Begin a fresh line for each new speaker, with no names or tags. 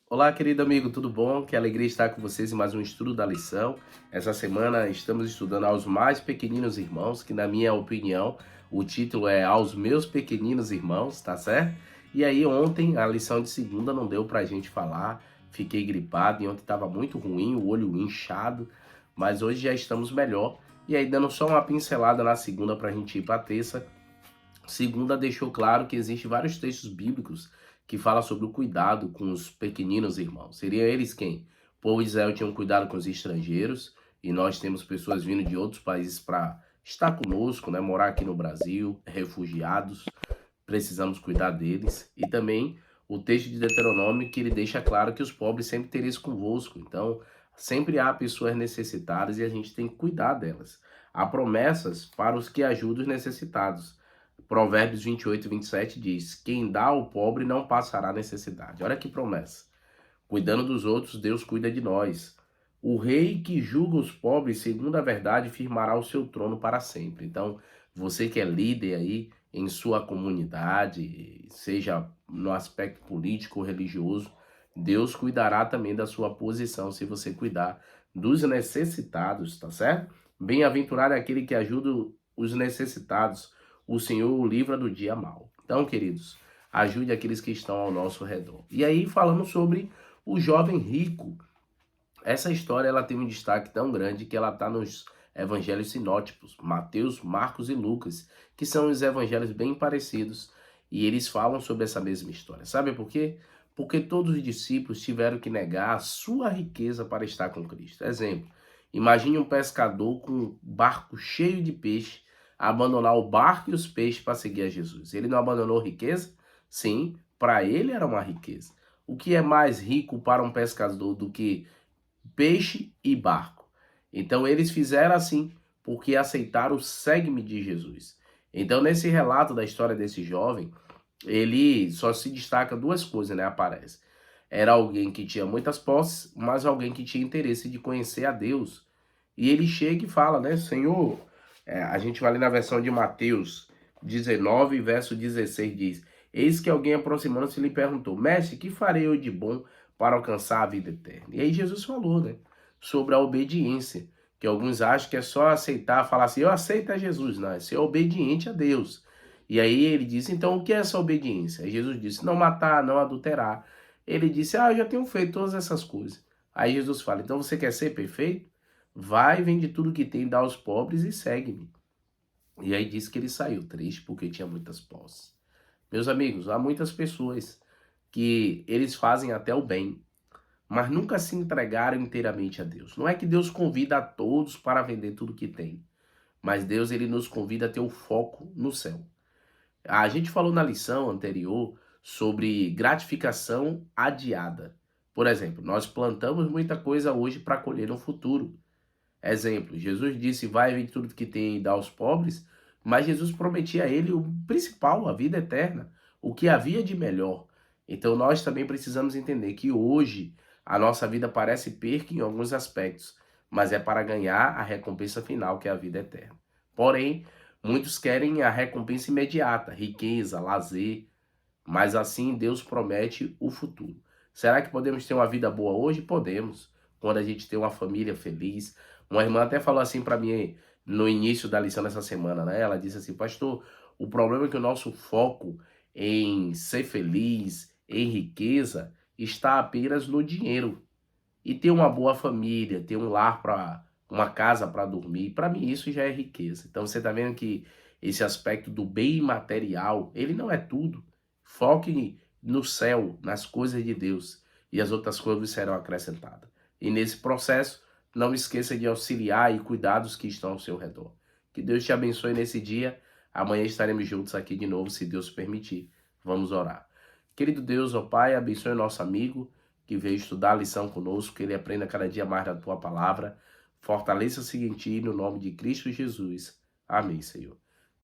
Olá, querido amigo, tudo bom? Que alegria estar com vocês em mais um estudo da lição. Essa semana estamos estudando aos mais pequeninos irmãos, que na minha opinião o título é Aos Meus Pequeninos Irmãos, tá certo? E aí ontem a lição de segunda não deu pra gente falar, fiquei gripado e ontem estava muito ruim, o olho inchado, mas hoje já estamos melhor. E aí dando só uma pincelada na segunda pra gente ir pra terça, segunda deixou claro que existem vários textos bíblicos que falam sobre o cuidado com os pequeninos irmãos. Seriam eles quem? O povo de Israel tinha um cuidado com os estrangeiros e nós temos pessoas vindo de outros países para estar conosco, né, morar aqui no Brasil, refugiados, precisamos cuidar deles. E também o texto de Deuteronômio que ele deixa claro que os pobres sempre tereis convosco. Então, sempre há pessoas necessitadas e a gente tem que cuidar delas. Há promessas para os que ajudam os necessitados. Provérbios 28 e 27 diz: Quem dá ao pobre não passará necessidade. Olha que promessa. Cuidando dos outros, Deus cuida de nós. O rei que julga os pobres, segundo a verdade, firmará o seu trono para sempre. Então, você que é líder aí em sua comunidade, seja no aspecto político ou religioso, Deus cuidará também da sua posição se você cuidar dos necessitados, tá certo? Bem-aventurado é aquele que ajuda os necessitados. O Senhor o livra do dia mau. Então, queridos, ajude aqueles que estão ao nosso redor. E aí, falando sobre o jovem rico. Essa história ela tem um destaque tão grande que ela está nos evangelhos sinóticos, Mateus, Marcos e Lucas, que são os evangelhos bem parecidos, e eles falam sobre essa mesma história. Sabe por quê? Porque todos os discípulos tiveram que negar a sua riqueza para estar com Cristo. Exemplo, imagine um pescador com um barco cheio de peixe, abandonar o barco e os peixes para seguir a Jesus. Ele não abandonou riqueza? Sim, para ele era uma riqueza. O que é mais rico para um pescador do que peixe e barco? Então eles fizeram assim porque aceitaram o segue-me de Jesus. Então nesse relato da história desse jovem, ele só se destaca duas coisas, né? Aparece. Era alguém que tinha muitas posses, mas alguém que tinha interesse de conhecer a Deus. E ele chega e fala, né? Senhor, a gente vai ler na versão de Mateus 19, verso 16, diz: Eis que alguém aproximando-se lhe perguntou: Mestre, que farei eu de bom para alcançar a vida eterna? E aí Jesus falou, né? Sobre a obediência. Que alguns acham que é só aceitar, falar assim: eu aceito a Jesus. Não, é ser obediente a Deus. E aí ele disse: então o que é essa obediência? Aí Jesus disse: não matar, não adulterar. Ele disse: eu já tenho feito todas essas coisas. Aí Jesus fala: então você quer ser perfeito? Vai, vende tudo que tem, dá aos pobres e segue-me. E aí disse que ele saiu triste porque tinha muitas posses. Meus amigos, há muitas pessoas que eles fazem até o bem, mas nunca se entregaram inteiramente a Deus. Não é que Deus convida a todos para vender tudo que tem, mas Deus ele nos convida a ter o foco no céu. A gente falou na lição anterior sobre gratificação adiada. Por exemplo, nós plantamos muita coisa hoje para colher no futuro. Exemplo, Jesus disse: vai vender tudo que tem e dá aos pobres, mas Jesus prometia a ele o principal, a vida eterna, o que havia de melhor. Então nós também precisamos entender que hoje a nossa vida parece perca em alguns aspectos, mas é para ganhar a recompensa final, que é a vida eterna. Porém, muitos querem a recompensa imediata, riqueza, lazer, mas assim Deus promete o futuro. Será que podemos ter uma vida boa hoje? Podemos. Quando a gente tem uma família feliz. Uma irmã até falou assim para mim no início da lição dessa semana, né? Ela disse assim: pastor, o problema é que o nosso foco em ser feliz, em riqueza, está apenas no dinheiro. E ter uma boa família, ter um lar para uma casa para dormir, para mim isso já é riqueza. Então você está vendo que esse aspecto do bem material, ele não é tudo. Foque no céu, nas coisas de Deus, e as outras coisas serão acrescentadas. E nesse processo, não esqueça de auxiliar e cuidar dos que estão ao seu redor. Que Deus te abençoe nesse dia. Amanhã estaremos juntos aqui de novo, se Deus permitir. Vamos orar. Querido Deus, ó Pai, abençoe o nosso amigo que veio estudar a lição conosco, que ele aprenda cada dia mais da tua palavra. Fortaleça-se em ti, no nome de Cristo Jesus. Amém, Senhor.